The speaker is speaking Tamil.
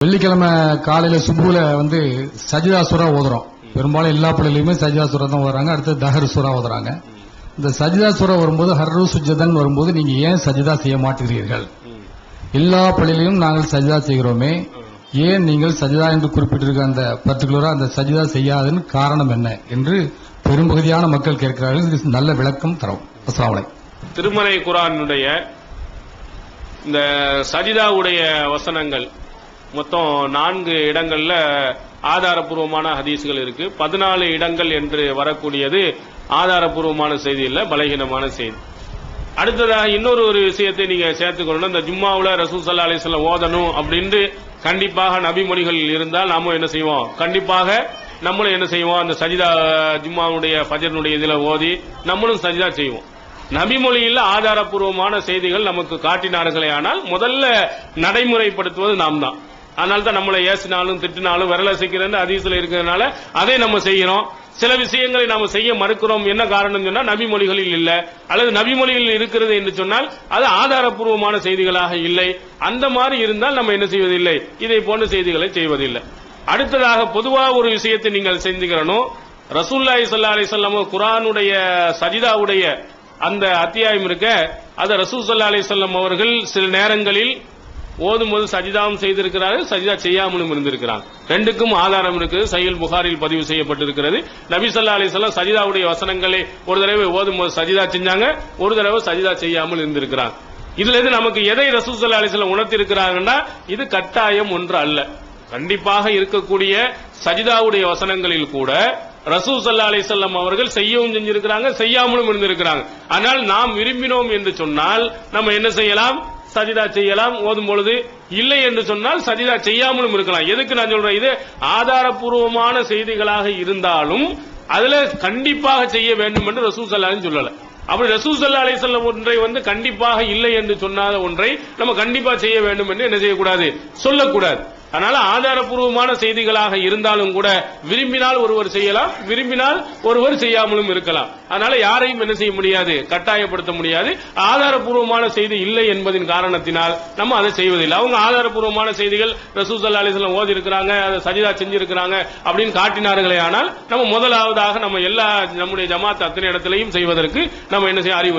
வெள்ளிக்கிழமை காலையில சுபுல சஜிதா சூரா ஓதுறோம். பெரும்பாலும் எல்லா பள்ளியிலுமே சஜிதா சூரா தான் ஓதுறாங்க. அடுத்து தஹர் சூரா ஓதுறாங்க. இந்த சஜிதா சூரா வரும்போது ஹர்ரு சுஜதன் வரும்போது நீங்க ஏன் சஜிதா செய்ய மாட்டீர்கள்? எல்லா பள்ளியிலும் நாங்கள் சஜிதா செய்கிறோமே, ஏன் நீங்கள் சஜிதா என்று குறிப்பிட்டிருக்க அந்த பர்டிகுலரா அந்த சஜிதா செய்யாதன்னு காரணம் என்ன என்று பெரும்பகுதியான மக்கள் கேட்கிறார்கள். இது நல்ல விளக்கம் தரும். அஸ்ஸலாமு அலைக்கும். திருமறை குர்ஆனுடைய இந்த சஜிதாவுடைய வசனங்கள் மொத்தம் 4 இடங்கள்ல ஆதாரபூர்வமான ஹதீஸ்கள் இருக்கு. 14 இடங்கள் என்று வரக்கூடியது ஆதாரபூர்வமான செய்தி இல்ல, பலகீனமான செய்தி. அடுத்ததாக இன்னொரு விஷயத்தை நீங்க சேர்த்துக்கணும். இந்த ஜும்மாவுல ரசூல் ஸல்லல்லாஹு அலைஹி வஸல்லம் ஓதணும் அப்படின்னு கண்டிப்பாக நபிமொழிகள் இருந்தால் நாம என்ன செய்வோம்? கண்டிப்பாக நம்மளும் என்ன செய்வோம்? அந்த சஜிதா ஜும்மாவுடைய ஃபஜ்ருடைய இதுல ஓதி நம்மளும் சஜிதா செய்வோம். நபிமொழியில் ஆதாரபூர்வமான செய்திகள் நமக்கு காட்டினார்களே, ஆனால் முதல்ல நடைமுறைப்படுத்துவது நாம் தான். அதனால தான் நம்மளை ஏசினாலும் திட்டினாலும் விரலசைக்கிறது ஹதீஸ்ல இருக்கிறதுனால அதை நம்ம செய்யறோம். சில விஷயங்களை நாம செய்ய மறுக்கிறோம். என்ன காரணம் சொன்னா நபிமொழிகளில் இல்ல, அல்லது நபிமொழிகளில் இருக்கிறது என்று சொன்னால் அது ஆதாரபூர்வமான செய்திகளாக இல்லை. அந்த மாதிரி இருந்தால் நம்ம என்ன செய்வதில்லை? இதை போன்ற செய்திகளை செய்வதில்லை. அடுத்ததாக பொதுவாக ஒரு விஷயத்தை நீங்கள் செஞ்சுக்கிறணும். ரசூலுல்லாஹி ஸல்லல்லாஹு அலைஹி வஸல்லம் குர்ஆனுடைய சஜிதாவுடைய அந்த அத்தியாயம் இருக்க, அதை ரசூல் ஸல்லல்லாஹு அலைஹி வஸல்லம் அவர்கள் சில நேரங்களில் ஓதும்போது சஜிதாவும் செய்திருக்கிறார்கள், சஜிதா செய்யாமலும் இருந்திருக்கிறாங்க. ரெண்டுக்கும் ஆதாரம் இருக்கு. சஹீஹ் புகாரில் பதிவு செய்யப்பட்டிருக்கிறது. நபி ஸல்லல்லாஹு அலைஹி வஸல்லம் சஜிதாவுடைய வசனங்களை ஒரு தடவை ஓதும்போது சஜிதா செஞ்சாங்க, ஒரு தடவை சஜிதா செய்யாமல் இருந்திருக்கிறாங்க. இதுல இருந்து நமக்கு எதை ரசூல் ஸல்லல்லாஹு அலைஹி வஸல்லம் உணர்த்தி இருக்கிறாங்கன்னா, இது கட்டாயம் ஒன்று அல்ல. கண்டிப்பாக இருக்கக்கூடிய சஜிதாவுடைய வசனங்களில் கூட ரசூல் ஸல்லல்லாஹு அலைஹி வஸல்லம் அவர்கள் செய்யவும் செஞ்சிருக்கிறாங்க, செய்யாமலும் இருந்திருக்கிறாங்க. ஆனால் நாம் விரும்பினோம் என்று சொன்னால் நம்ம என்ன செய்யலாம்? சஜிதா செய்யலாம் ஓதும் பொழுது. இல்லை என்று சொன்னால் சஜிதா செய்யாமலும் இருக்கலாம். எதுக்கு நான் சொல்றேன்? இது ஆதாரபூர்வமான செய்திகளாக இருந்தாலும் அதுல கண்டிப்பாக செய்ய வேண்டும் என்று ரசூல் ஸல்லல்லாஹு அலைஹி வஸல்லம் சொல்லல. அப்படி ரசூல் ஸல்லல்லாஹு அலைஹி வஸல்லம் ஒன்றை கண்டிப்பாக இல்லை என்று சொன்னாத ஒன்றை நம்ம கண்டிப்பா செய்ய வேண்டும் என்று என்ன செய்யக்கூடாது? சொல்லக்கூடாது. அதனால ஆதாரபூர்வமான செய்திகளாக இருந்தாலும் கூட விரும்பினால் ஒருவர் செய்யலாம், விரும்பினால் ஒருவர் செய்யாமலும் இருக்கலாம். அதனால யாரையும் என்ன செய்ய முடியாது? கட்டாயப்படுத்த முடியாது. ஆதாரபூர்வமான செய்தி இல்லை என்பதின் காரணத்தினால் நம்ம அதை செய்வதில்லை. அவங்க ஆதாரபூர்வமான செய்திகள் ரசூல் ஸல்லல்லாஹு அலைஹி வஸல்லம் ஓதி இருக்கிறாங்க, அதை சஜிதா செஞ்சிருக்கிறாங்க அப்படின்னு காட்டினார்களே, ஆனால் நம்ம முதலாவதாக நம்ம எல்லா நம்முடைய ஜமாத் அத்தனை இடத்திலையும் செய்வதற்கு நம்ம என்ன செய்ய அறிவு